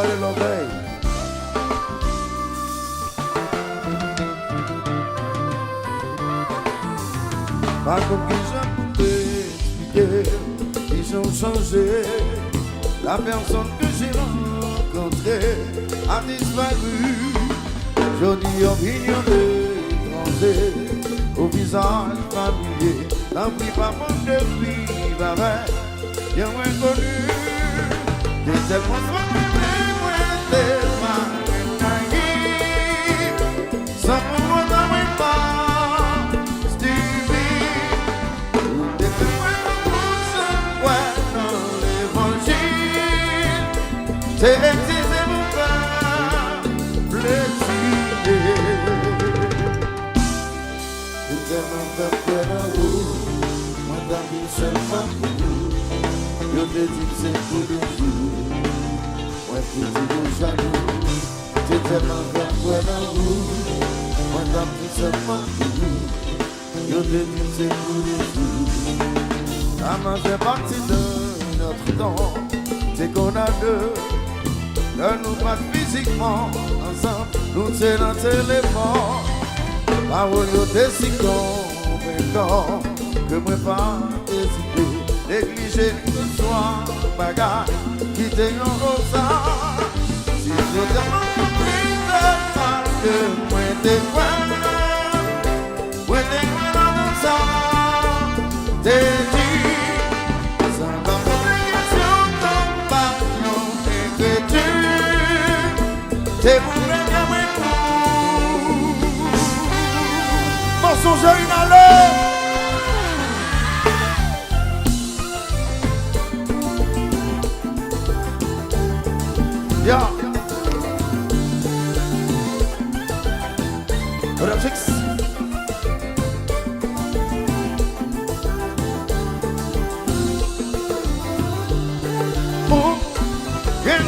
de l'oreille. Pas comme qu'ils ont expliqué, ils ont changé. La personne que j'ai rencontrée a disparu. Jolie opinion d'étranger, au visage familier. N'oublie pas mon depuis, avec bien moins connu. J'ai tellement soigné, moi, tellement naïf. Sans moi, t'en veux pas, Stevie. Dès que moi, ouais, dans l'évangile, c'est excisé mon père, plaisir. J'ai tellement fait peur à vous, moi, t'as vu seulement pour vous. Je te dis que c'est tout le jour, moi, je te dis que jaloux. J'ai tellement fait peur à vous, moi, t'as vu seulement pour vous. Je te dis que c'est tout le jour. Ça m'a fait partie de notre temps, c'est qu'on a deux. Que nous pas physiquement ensemble, nous c'est dans le téléphone. Parole de si compétent que moi pas hésité, négliger que soit bagarre, quitter un rosa. Si je demande compris parce que moi t'es quoi dans ça, t'es dit, sans compréhension, compagnon, écriture, t'es mon frère comme un morceau j'ai une allée. Yeah. What up, chicks? Oh, yeah,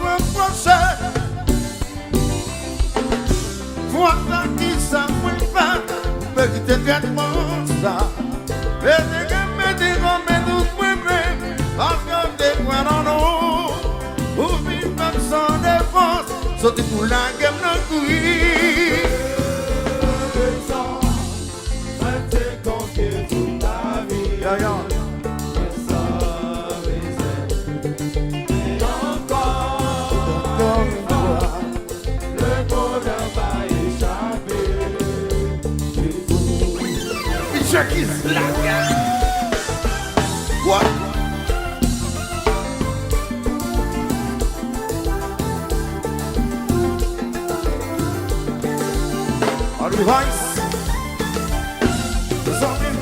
we're procès. Voilà qui ça fait pas, petit traitement ça. Et c'est que me dit qu'on met tout premier, parce que des points dans l'eau, ou vivre comme sans défense, sauter pour la gamme de couille. C'est conquis toute la vie. Yeah, yeah. Check his black. What? Are you nice? Something.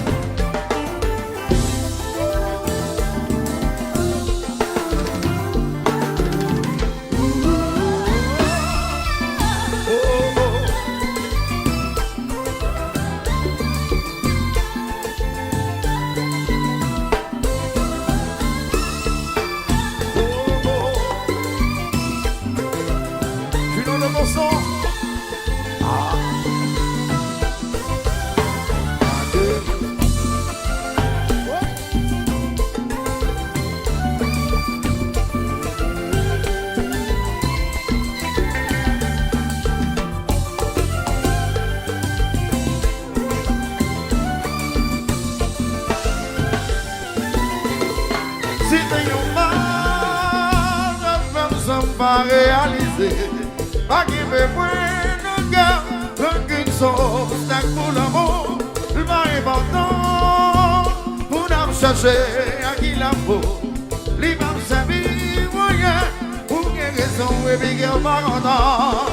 Si t'es un mal, la femme pas réaliser. Pas qui veut moins de gars, qu'une sauce, c'est pour l'amour. Le pas important, pour nous chercher à qui la faut. Les femmes s'habillent, moyen, pour quelle raison, et puis qu'elle va content.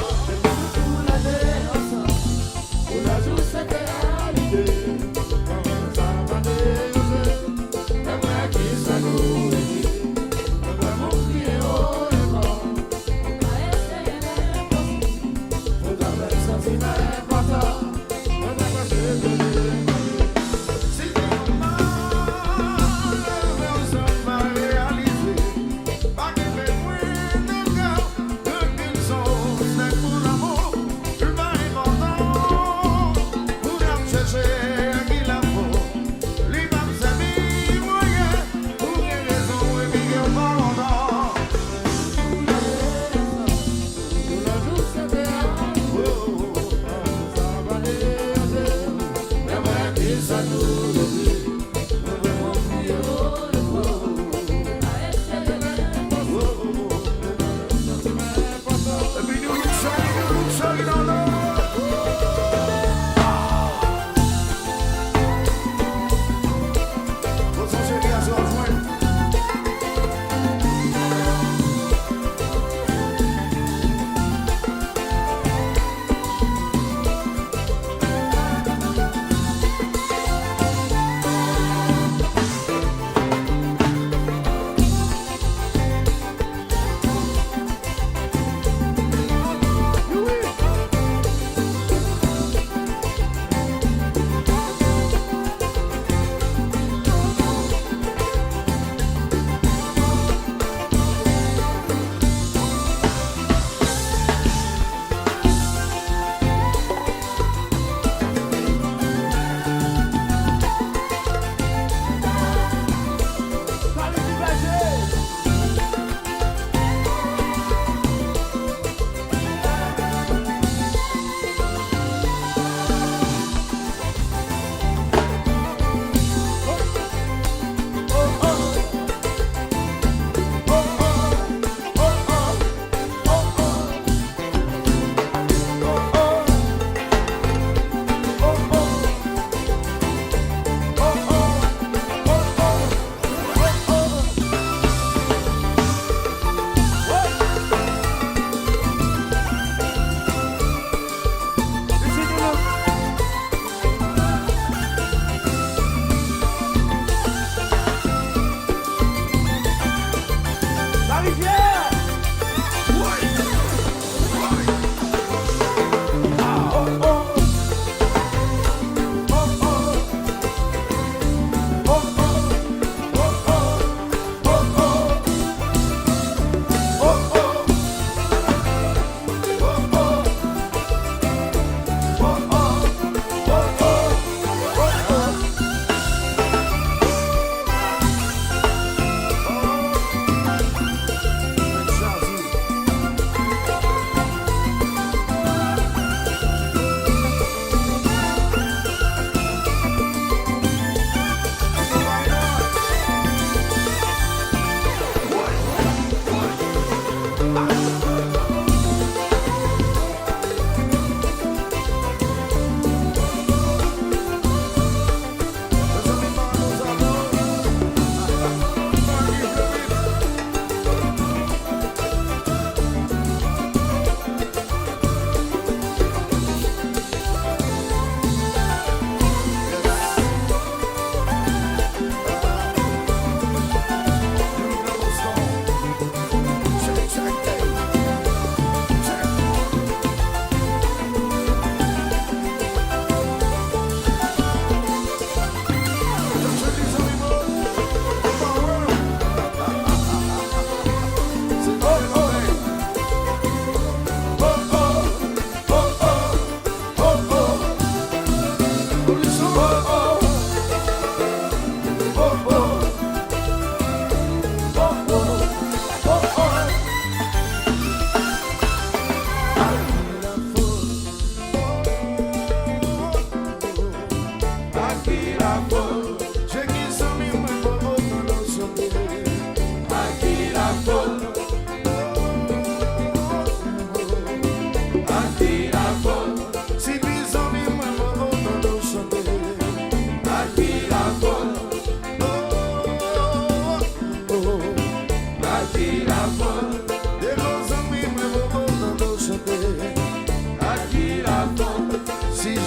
Réaliser, pas qu'il fait moins de gars, qu'une sauce.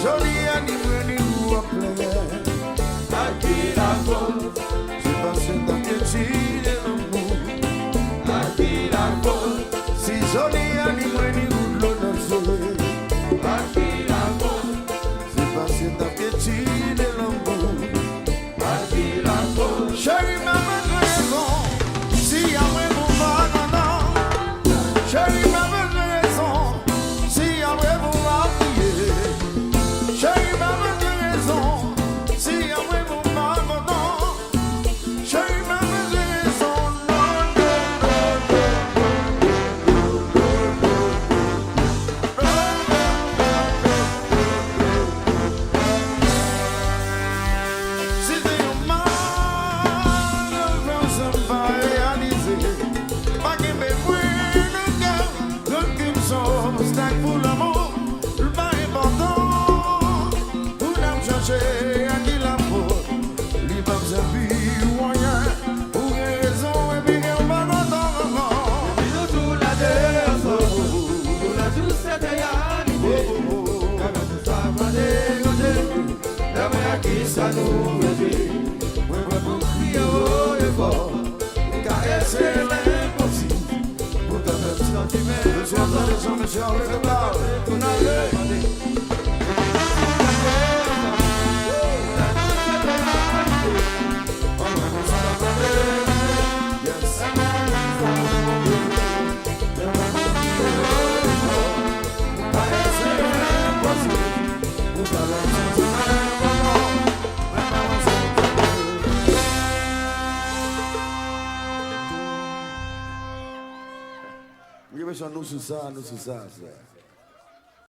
joli animal ou à plein. Aqui na voz, C'est passé dans que tu de l'amour. aqui na voz, Si joli animal ou l'eau danser. aqui na voz, C'est passé dans que tu de l'amour. aqui na voz. Chérie, maman, raison. Si y a un mouvement, non, non. Chérie, maman, raison. Si y a un mouvement, yeah. Chérie, maman, raison. Si y a un mouvement, non, non. Chérie, maman, raison. Si t'es un mal, je ne pas réaliser. Pas qu'il me brûle le cœur, donc il me sauve, c'est pour l'amour, le pas important. Pour l'âme chercher à qui la faute, les femmes s'appuient ou rien, pour une raison et puis on va l'entendre. Vino tu la deso, tu la giusta te anime. Caga tu sabane gote, dame aqui sa nuvem. Mueva tu frio e fort, caresse l'impossible. Pour ta même sentiment, Je suis en train de chanter sur le bar. tu n'as demandé. Yes. Nous sous ça, frère.